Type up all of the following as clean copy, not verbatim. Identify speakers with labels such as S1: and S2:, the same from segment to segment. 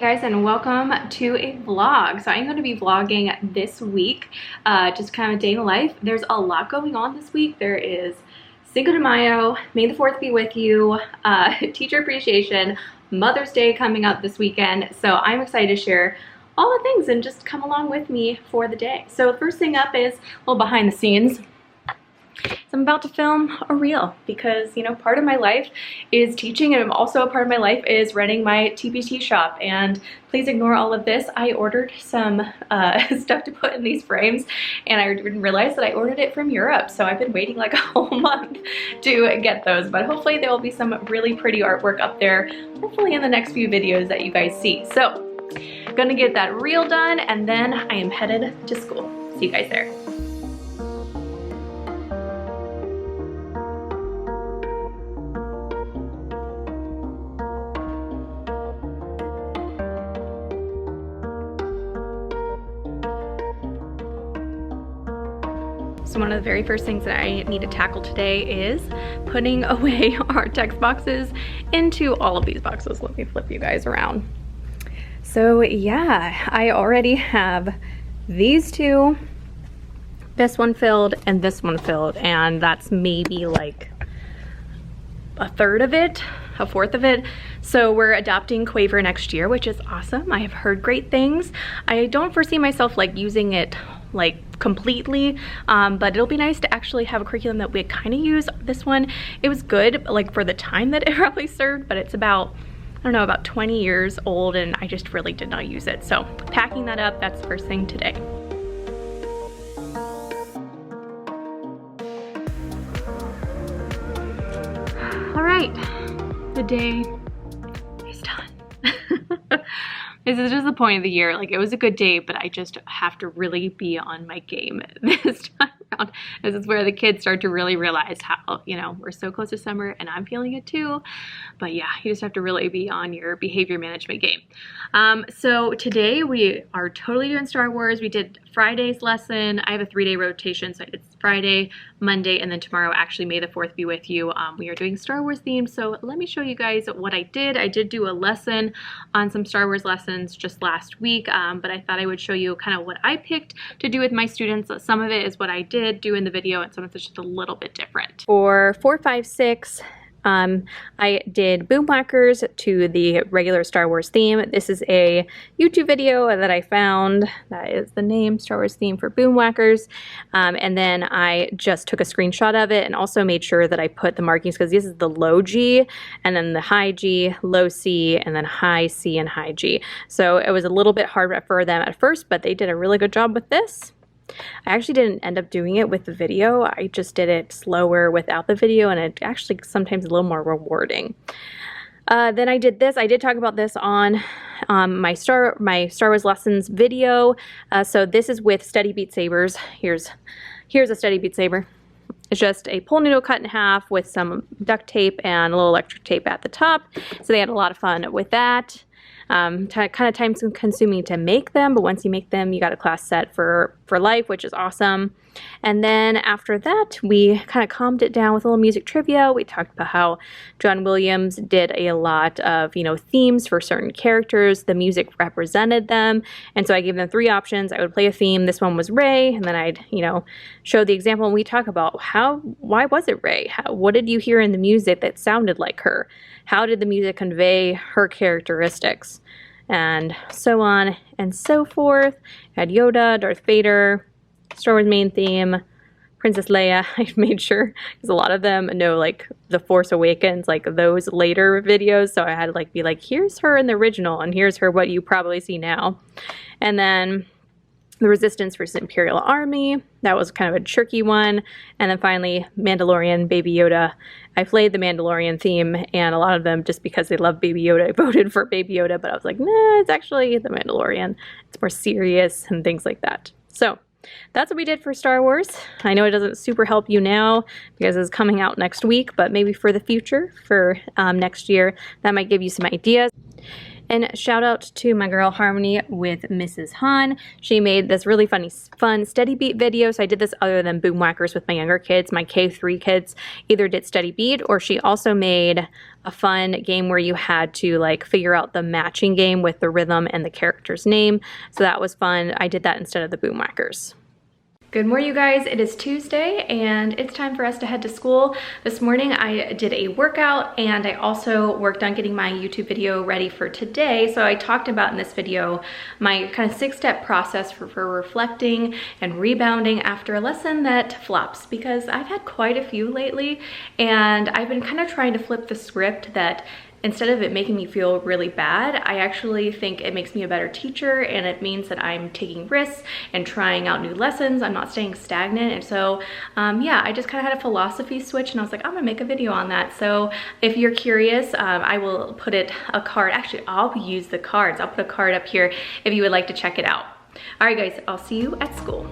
S1: Guys, and welcome to a vlog. So I'm going to be vlogging this week, just kind of a day in the life. There's a lot going on this week. There is Cinco de Mayo, May the 4th be with you, Teacher Appreciation, Mother's Day coming up this weekend. So I'm excited to share all the things and just come along with me for the day. So the first thing up is a little behind the scenes. So I'm about to film a reel because, you know, part of my life is teaching, and also a part of my life is running my TPT shop. And please ignore all of this. I ordered some stuff to put in these frames, and I didn't realize that I ordered it from Europe. So I've been waiting like a whole month to get those, but hopefully there will be some really pretty artwork up there, hopefully in the next few videos that you guys see. So I'm gonna get that reel done, and then I am headed to school. See you guys there. So one of the very first things that I need to tackle today is putting away our text boxes into all of these boxes. Let me flip you guys around. So yeah, I already have these two, this one filled and this one filled, and that's maybe like a third of it, a fourth of it. So we're adopting Quaver next year, which is awesome. I have heard great things. I don't foresee myself like using it like completely, but it'll be nice to actually have a curriculum that we kind of use. This one, it was good like for the time that it probably served, but it's about, I don't know, about 20 years old, and I just really did not use it. So packing that up, that's the first thing today. All right, the day is done. This is just the point of the year. Like, it was a good day, but I just have to really be on my game this time around. This is where the kids start to really realize how, you know, we're so close to summer and I'm feeling it too. But yeah, you just have to really be on your behavior management game. So today we are totally doing Star Wars. We did Friday's lesson. I have a 3-day rotation, so it's Friday, Monday, and then tomorrow, actually, May the 4th be with you. We are doing Star Wars themed, so let me show you guys what I did. I did do a lesson on some Star Wars lessons just last week, but I thought I would show you kind of what I picked to do with my students. Some of it is what I did do in the video, and some of it's just a little bit different. For 4, 5, 6, I did Boomwhackers to the regular Star Wars theme. This is a YouTube video that I found. That is the name, Star Wars theme for Boomwhackers. And then I just took a screenshot of it and also made sure that I put the markings, because this is the low G and then the high G, low C, and then high C and high G. So it was a little bit hard for them at first, but they did a really good job with this. I actually didn't end up doing it with the video. I just did it slower without the video, and it actually sometimes a little more rewarding. Then I did this. I did talk about this on my Star Wars lessons video. So this is with Steady Beat Sabers. Here's a Steady Beat Saber. It's just a pull needle cut in half with some duct tape and a little electric tape at the top. So they had a lot of fun with that. Kind of time consuming to make them, but once you make them, you got a class set for life, which is awesome. And then after that, we kind of calmed it down with a little music trivia. We talked about how John Williams did a lot of, you know, themes for certain characters. The music represented them. And so I gave them 3 options. I would play a theme. This one was Rey. And then I'd, you know, show the example, and we talk about why was it Rey? What did you hear in the music that sounded like her? How did the music convey her characteristics? And so on and so forth. I had Yoda, Darth Vader, Star Wars main theme, Princess Leia. I made sure, because a lot of them know like The Force Awakens, like those later videos. So I had to like be like, here's her in the original, and here's her what you probably see now. And then the Resistance versus Imperial Army. That was kind of a tricky one. And then finally, Mandalorian, Baby Yoda. I played the Mandalorian theme, and a lot of them, just because they love Baby Yoda, I voted for Baby Yoda, but I was like, nah, it's actually the Mandalorian. It's more serious and things like that. So that's what we did for Star Wars. I know it doesn't super help you now because it's coming out next week, but maybe for the future, for next year, that might give you some ideas. And shout out to my girl Harmony with Mrs. Han. She made this really fun steady beat video. So I did this other than boom whackers with my younger kids. My K3 kids either did steady beat, or she also made a fun game where you had to like figure out the matching game with the rhythm and the character's name. So that was fun. I did that instead of the boom whackers. Good morning, you guys. It is Tuesday and it's time for us to head to school. This morning I did a workout and I also worked on getting my YouTube video ready for today. So I talked about in this video my kind of 6-step process for reflecting and rebounding after a lesson that flops, because I've had quite a few lately and I've been kind of trying to flip the script that instead of it making me feel really bad, I actually think it makes me a better teacher, and it means that I'm taking risks and trying out new lessons. I'm not staying stagnant. And so, yeah, I just kind of had a philosophy switch and I was like, I'm gonna make a video on that. So if you're curious, I will put a card. Actually, I'll use the cards. I'll put a card up here if you would like to check it out. All right, guys, I'll see you at school.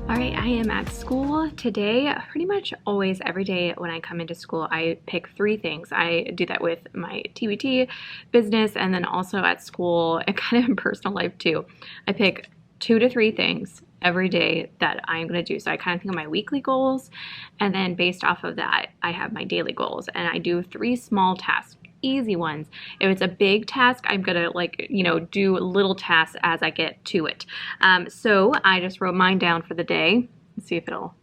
S1: All right, I am at school today. Pretty much always every day when I come into school, I pick 3 things. I do that with my TBT business and then also at school and kind of in personal life too. I pick 2 to 3 things every day that I'm going to do. So I kind of think of my weekly goals, and then based off of that, I have my daily goals, and I do 3 small tasks. Easy ones. If it's a big task, I'm gonna do little tasks as I get to it. So I just wrote mine down for the day. Let's see if it'll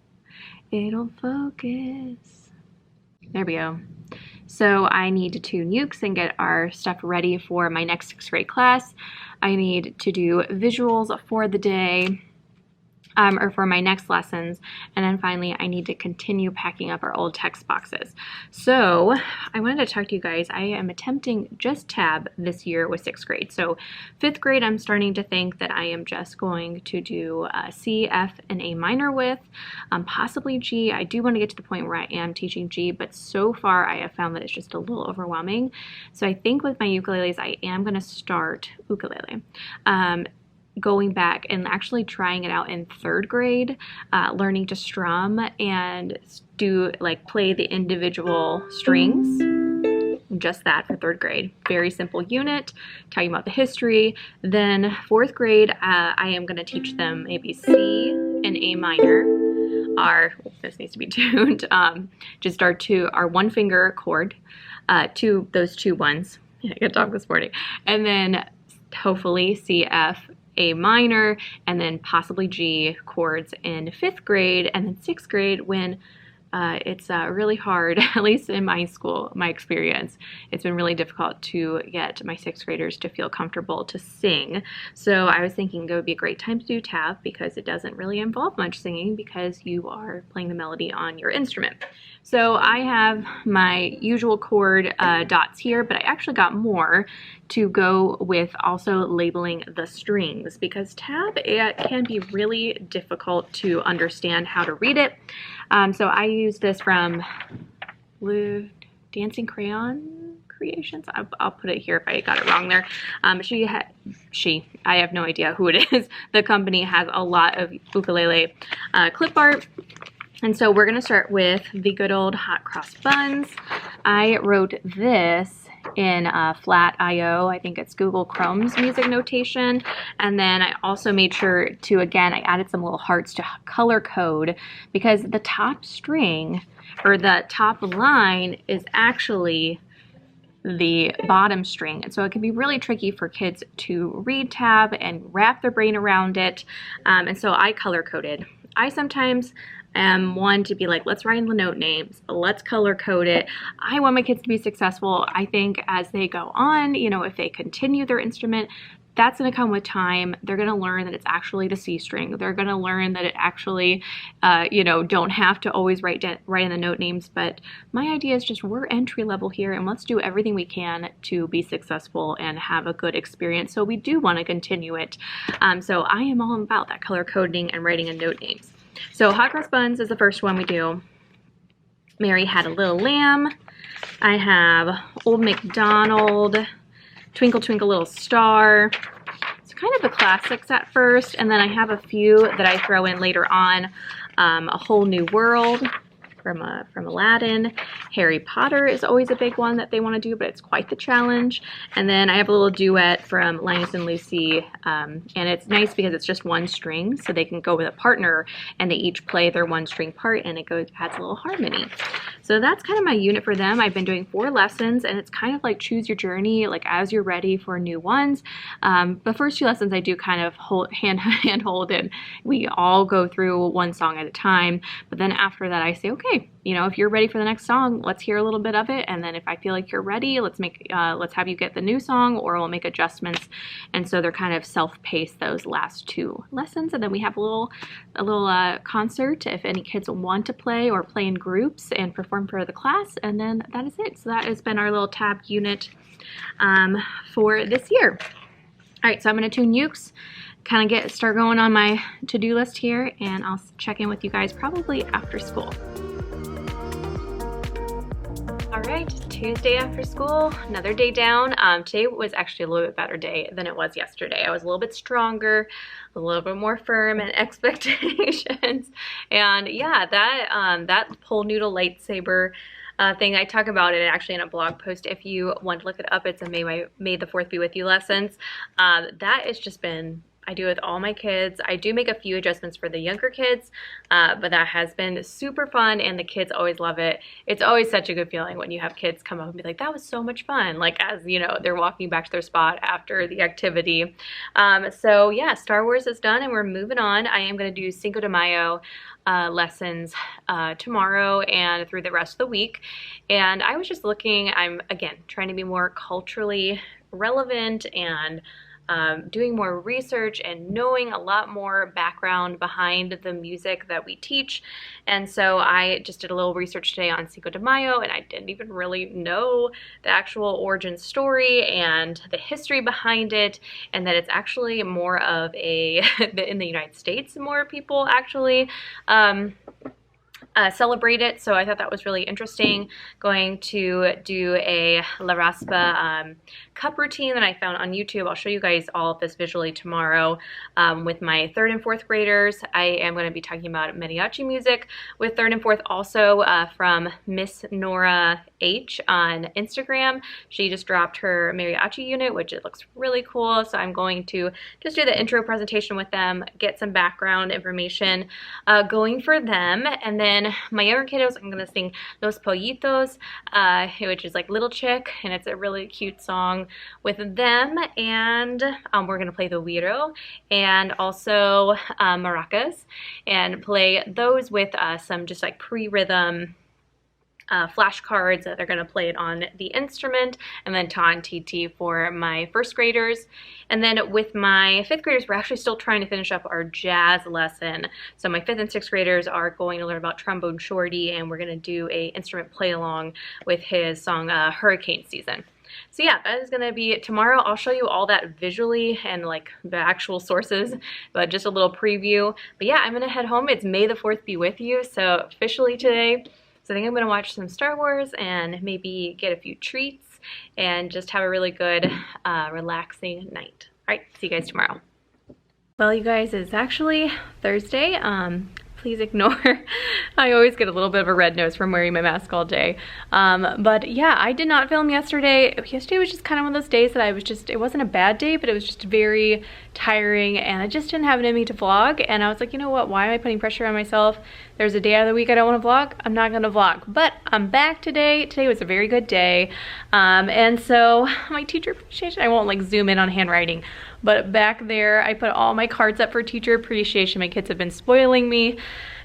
S1: focus. There we go. So I need to nukes and get our stuff ready for my next 6th grade class. I need to do visuals for the day. Or for my next lessons, and then finally I need to continue packing up our old text boxes. So I wanted to talk to you guys. I am attempting just tab this year with 6th grade. So 5th grade, I'm starting to think that I am just going to do C, F, and A minor with, possibly G. I do want to get to the point where I am teaching G, but so far I have found that it's just a little overwhelming. So I think with my ukuleles, I am going to start ukulele. Going back and actually trying it out in 3rd grade, learning to strum and play the individual strings. Just that for 3rd grade. Very simple unit, talking about the history. Then 4th grade, I am going to teach them maybe C and A minor. This needs to be tuned. Just our 1-finger chord, those 2 ones. I got to talk this morning. And then hopefully C, F, A minor, and then possibly G chords in 5th grade, and then 6th grade when it's really hard, at least in my school, my experience. It's been really difficult to get my 6th graders to feel comfortable to sing. So I was thinking it would be a great time to do tab because it doesn't really involve much singing because you are playing the melody on your instrument. So I have my usual chord dots here, but I actually got more to go with also labeling the strings because tab can be really difficult to understand how to read it. So I use this from Dancing Crayon Creations. I'll put it here if I got it wrong there. I have no idea who it is. The company has a lot of ukulele clip art. And so we're going to start with the good old hot cross buns. I wrote this in Flat.io. I think it's Google Chrome's music notation. And then I also made sure to, again, I added some little hearts to color code because the top string or the top line is actually the bottom string. And so it can be really tricky for kids to read tab and wrap their brain around it. And so I color coded. I sometimes am one to be like, let's write in the note names, let's color code it. I want my kids to be successful. I think as they go on, if they continue their instrument, that's going to come with time. They're going to learn that it's actually the C string. They're going to learn that it actually, don't have to always write in the note names. But my idea is just we're entry level here and let's do everything we can to be successful and have a good experience. So we do want to continue it. So I am all about that color coding and writing in note names. So hot cross buns is the first one we do. Mary Had a Little Lamb. I have Old MacDonald, Twinkle Twinkle Little Star. It's kind of the classics at first, and then I have a few that I throw in later on. A Whole New World from Aladdin. Harry Potter is always a big one that they want to do, but it's quite the challenge. And then I have a little duet from Linus and Lucy, and it's nice because it's just one string, so they can go with a partner and they each play their one string part, and it adds a little harmony. So that's kind of my unit for them. I've been doing 4 lessons, and it's kind of like choose your journey, like as you're ready for new ones. The first 2 lessons I do kind of hand hold, and we all go through one song at a time. But then after that, I say, okay, you know, if you're ready for the next song, let's hear a little bit of it. And then if I feel like you're ready, let's have you get the new song, or we'll make adjustments. And so they're kind of self-paced those last 2 lessons. And then we have a little concert if any kids want to play or play in groups and perform for the class. And then that is it. So that has been our little tab unit for this year. All right, so I'm going to tune ukes, kind of start going on my to-do list here, and I'll check in with you guys probably after school. All right, Tuesday after school, another day down. Today was actually a little bit better day than it was yesterday. I was a little bit stronger, a little bit more firm in expectations. And yeah, that pole noodle lightsaber thing, I talk about it actually in a blog post. If you want to look it up, it's a May the 4th be with you lessons. That has just been, I do it with all my kids. I do make a few adjustments for the younger kids, but that has been super fun, and the kids always love it. It's always such a good feeling when you have kids come up and be like, that was so much fun, like as you know, they're walking back to their spot after the activity. So yeah, Star Wars is done and we're moving on. I am going to do Cinco de Mayo lessons tomorrow and through the rest of the week. And I was just looking, I'm again trying to be more culturally relevant and doing more research and knowing a lot more background behind the music that we teach. And so I just did a little research today on Cinco de Mayo, and I didn't even really know the actual origin story and the history behind it, and that it's actually more of a, in the United States, more people actually celebrate it. So I thought that was really interesting. Going to do a La Raspa cup routine that I found on YouTube. I'll show you guys all of this visually tomorrow with my 3rd and 4th graders. I am going to be talking about mariachi music with 3rd and 4th also from Miss Nora H on Instagram. She just dropped her mariachi unit, which it looks really cool. So I'm going to just do the intro presentation with them, get some background information going for them, and then my younger kiddos, I'm going to sing Los Pollitos, which is like Little Chick, and it's a really cute song with them, and we're going to play the güiro and also maracas, and play those with some just like pre-rhythm flashcards that they're going to play it on the instrument, and then ta and TT for my 1st graders. And then with my 5th graders, we're actually still trying to finish up our jazz lesson. So my 5th and 6th graders are going to learn about Trombone Shorty, and we're going to do a instrument play along with his song Hurricane Season. So yeah, that is going to be tomorrow. I'll show you all that visually and like the actual sources, but just a little preview. But yeah, I'm going to head home. It's May the 4th be with you, so officially today. So I think I'm going to watch some Star Wars and maybe get a few treats and just have a really good, relaxing night. All right, see you guys tomorrow. Well, you guys, it's actually Thursday. Please ignore. I always get a little bit of a red nose from wearing my mask all day. But yeah, I did not film yesterday. Yesterday was just kind of one of those days that I was just, it wasn't a bad day, but it was just very tiring, and I just didn't have it in me to vlog. And I was like, you know what, why am I putting pressure on myself? There's a day out of the week I don't want to vlog, I'm not going to vlog. But I'm back today. Today was a very good day. And so my teacher appreciation, I won't like zoom in on handwriting, but back there I put all my cards up for teacher appreciation. My kids have been spoiling me.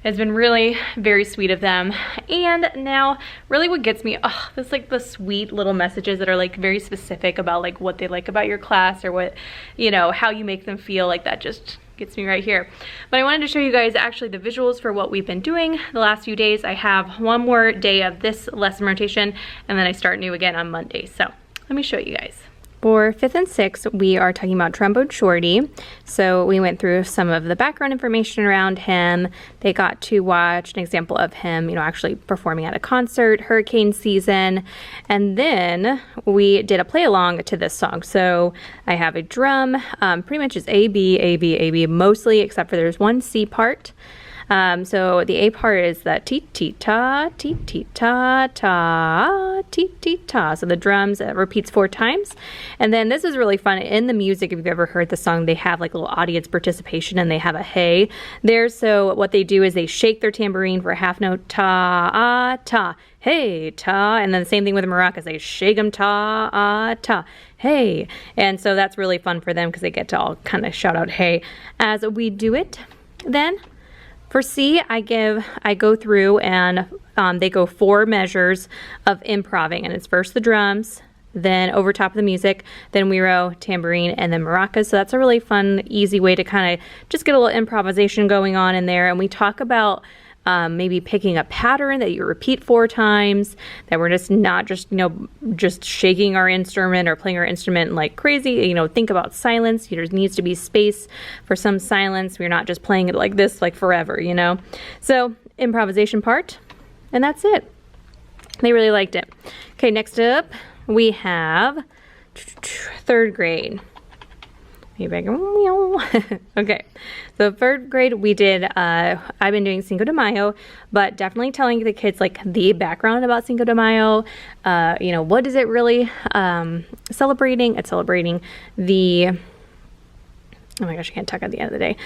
S1: It's been really very sweet of them. And now really what gets me, oh, it's like the sweet little messages that are like very specific about like what they like about your class, or what, you know, how you make them feel. Like that just gets me right here. But I wanted to show you guys actually the visuals for what we've been doing the last few days. I have one more day of this lesson rotation, and then I start new again on Monday. So let me show you guys. For 5th and 6th, we are talking about Trombone Shorty. So we went through some of the background information around him. They got to watch an example of him, actually performing at a concert, hurricane season. And then we did a play along to this song. So I have a drum, pretty much is A, B, A, B, A, B, mostly, except for there's one C part. So the A part is the ti-ti-ta, ti-ti-ta, ta, ti-ti-ta. So the drums repeats 4 times. And then this is really fun. In the music, if you've ever heard the song, they have like little audience participation and they have a hey there. So what they do is they shake their tambourine for a half note, ta, ta, hey, ta. And then the same thing with the maracas. They shake them, ta, ta, hey. And so that's really fun for them because they get to all kind of shout out hey as we do it. Then for C, I go through and they go 4 measures of improving, and it's first the drums, then over top of the music, then güiro, tambourine, and then maracas. So that's a really fun, easy way to kind of just get a little improvisation going on in there. And we talk about maybe picking a pattern that you repeat 4 times, that we're just not just shaking our instrument or playing our instrument like crazy. Think about silence. There needs to be space for some silence. We're not just playing it like this like forever, So improvisation part, and that's it. They really liked it. Okay, next up we have 3rd grade. Okay, so 3rd grade we did, I've been doing Cinco de Mayo, but definitely telling the kids like the background about Cinco de Mayo, what is it really celebrating? It's celebrating the, oh my gosh, I can't talk at the end of the day.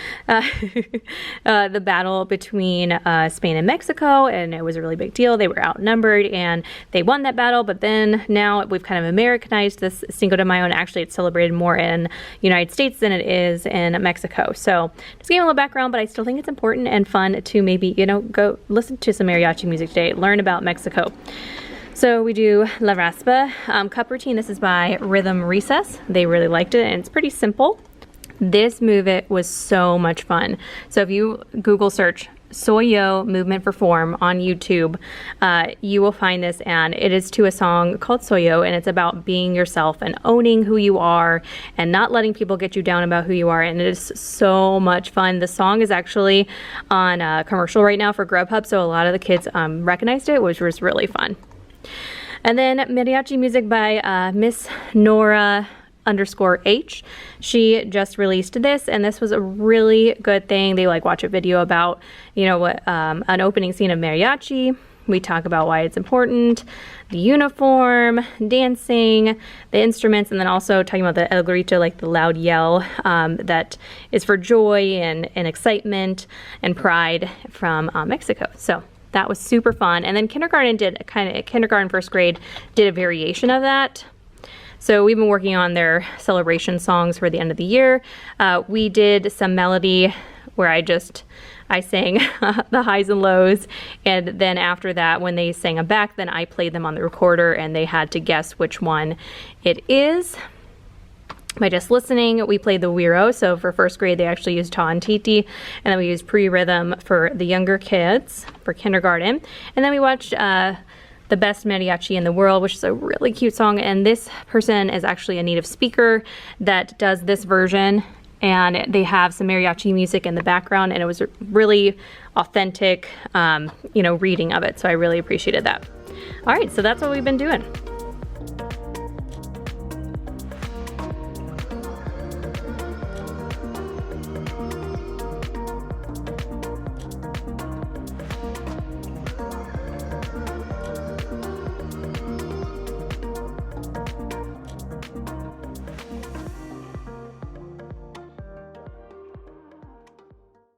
S1: The battle between Spain and Mexico, and it was a really big deal. They were outnumbered and they won that battle, but then now we've kind of Americanized this Cinco de Mayo, and actually it's celebrated more in the United States than it is in Mexico. So just giving a little background, but I still think it's important and fun to maybe, go listen to some mariachi music today, learn about Mexico. So we do La Raspa. Cup routine, this is by Rhythm Recess. They really liked it, and it's pretty simple. This movement was so much fun. So if you Google search Soy Yo Movement for Form on YouTube, you will find this, and it is to a song called Soy Yo, and it's about being yourself and owning who you are and not letting people get you down about who you are, and it is so much fun. The song is actually on a commercial right now for Grubhub, so a lot of the kids recognized it, which was really fun. And then mariachi music by Miss Nora _H. She just released this, and this was a really good thing. They watch a video about what an opening scene of mariachi. We talk about why it's important, the uniform, dancing, the instruments, and then also talking about the El Grito, like the loud yell that is for joy and excitement and pride from Mexico. So that was super fun. And then kindergarten 1st grade did a variation of that. So we've been working on their celebration songs for the end of the year. We did some melody where I sang the highs and lows, and then after that, when they sang them back, then I played them on the recorder, and they had to guess which one it is. By just listening, we played the güiro. So for 1st grade, they actually used ta and titi, and then we used pre-rhythm for the younger kids for kindergarten. And then we watched The Best Mariachi in the World, which is a really cute song, and this person is actually a native speaker that does this version, and they have some mariachi music in the background, and it was a really authentic reading of it, so I really appreciated that. All right, so that's what we've been doing.